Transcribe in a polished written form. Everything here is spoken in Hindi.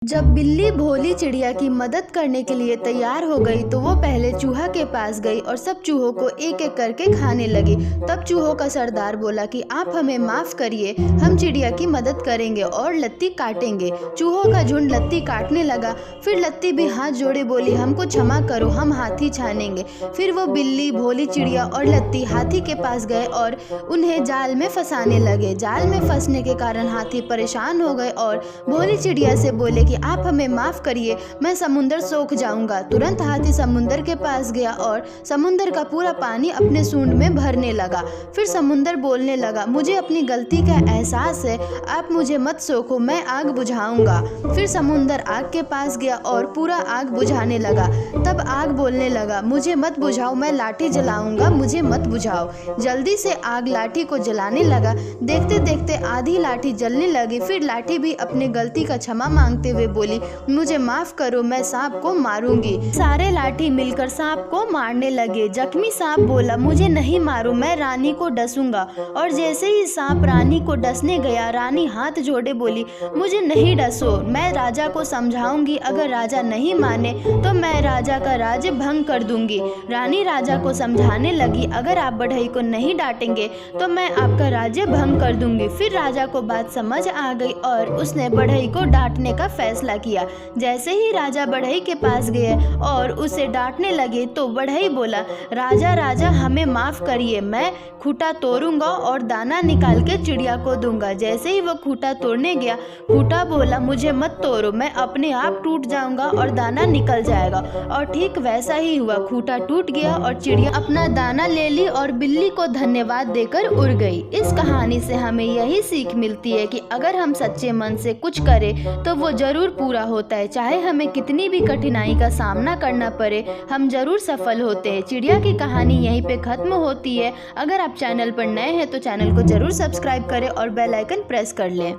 जब बिल्ली भोली चिड़िया की मदद करने के लिए तैयार हो गई तो वो पहले चूहा के पास गई और सब चूहों को एक एक करके खाने लगी। तब चूहों का सरदार बोला कि आप हमें माफ़ करिए, हम चिड़िया की मदद करेंगे और लत्ती काटेंगे। चूहों का झुंड लत्ती काटने लगा। फिर लत्ती भी हाथ जोड़े बोली, हमको क्षमा करो, हम हाथी छानेंगे। फिर वो बिल्ली, भोली चिड़िया और लत्ती हाथी के पास गए और उन्हें जाल में फंसाने लगे। जाल में फंसने के कारण हाथी परेशान हो गए और भोली चिड़िया से बोले कि आप हमें माफ़ करिए, मैं समुंदर सूख जाऊंगा। तुरंत हाथी समुंदर के पास गया और समुंदर का पूरा पानी अपने सूंड में भरने लगा। फिर समुंदर बोलने लगा, मुझे अपनी गलती का एहसास है, आप मुझे मत सोखो, मैं आग बुझाऊंगा। फिर समुंदर आग के पास गया और पूरा आग बुझाने लगा। तब आग बोलने लगा, मुझे मत बुझाओ, मैं लाठी जलाऊंगा, मुझे मत बुझाओ। जल्दी से आग लाठी को जलाने लगा। देखते देखते आधी लाठी जलने लगी। फिर लाठी भी अपनी गलती का क्षमा मांगते हुए बोली, मुझे माफ करो, मैं सांप को मारूंगी। सारे लाठी मिलकर सांप को मारने लगे। जख्मी सांप बोला, मुझे नहीं मारो, मैं रानी को डसूंगा। और जैसे ही सांप रानी को डसने गया, रानी हाथ जोड़े बोली, मुझे नहीं डसो, मैं राजा को समझाऊंगी, अगर राजा नहीं माने तो मैं राजा का राज्य भंग कर दूंगी। रानी राजा को समझाने लगी, अगर आप बढ़ई को नहीं डांटेंगे तो मैं आपका राज्य भंग कर दूंगी। फिर राजा को बात समझ आ गई और उसने बढ़ई को डांटने का फैसला किया। जैसे ही राजा बढ़ई के पास गए और उसे डांटने लगे तो बढ़ई बोला, राजा राजा हमें माफ करिए, मैं खूंटा तोड़ूंगा और दाना निकाल के चिड़िया को दूंगा। जैसे ही वो खूंटा तोड़ने गया, खूंटा बोला, मुझे मत तोड़ो, मैं अपने आप टूट जाऊंगा और दाना निकल जाएगा। और ठीक वैसा ही हुआ, खूंटा टूट गया और चिड़िया अपना दाना ले ली और बिल्ली को धन्यवाद देकर उड़ गई। इस कहानी से हमें यही सीख मिलती है कि अगर हम सच्चे मन से कुछ करें तो वो जरूर पूरा होता है। चाहे हमें कितनी भी कठिनाई का सामना करना पड़े, हम जरूर सफल होते हैं। चिड़िया की कहानी यहीं पे खत्म होती है। अगर आप चैनल पर नए हैं तो चैनल को जरूर सब्सक्राइब करें और बेल आइकन प्रेस कर लें।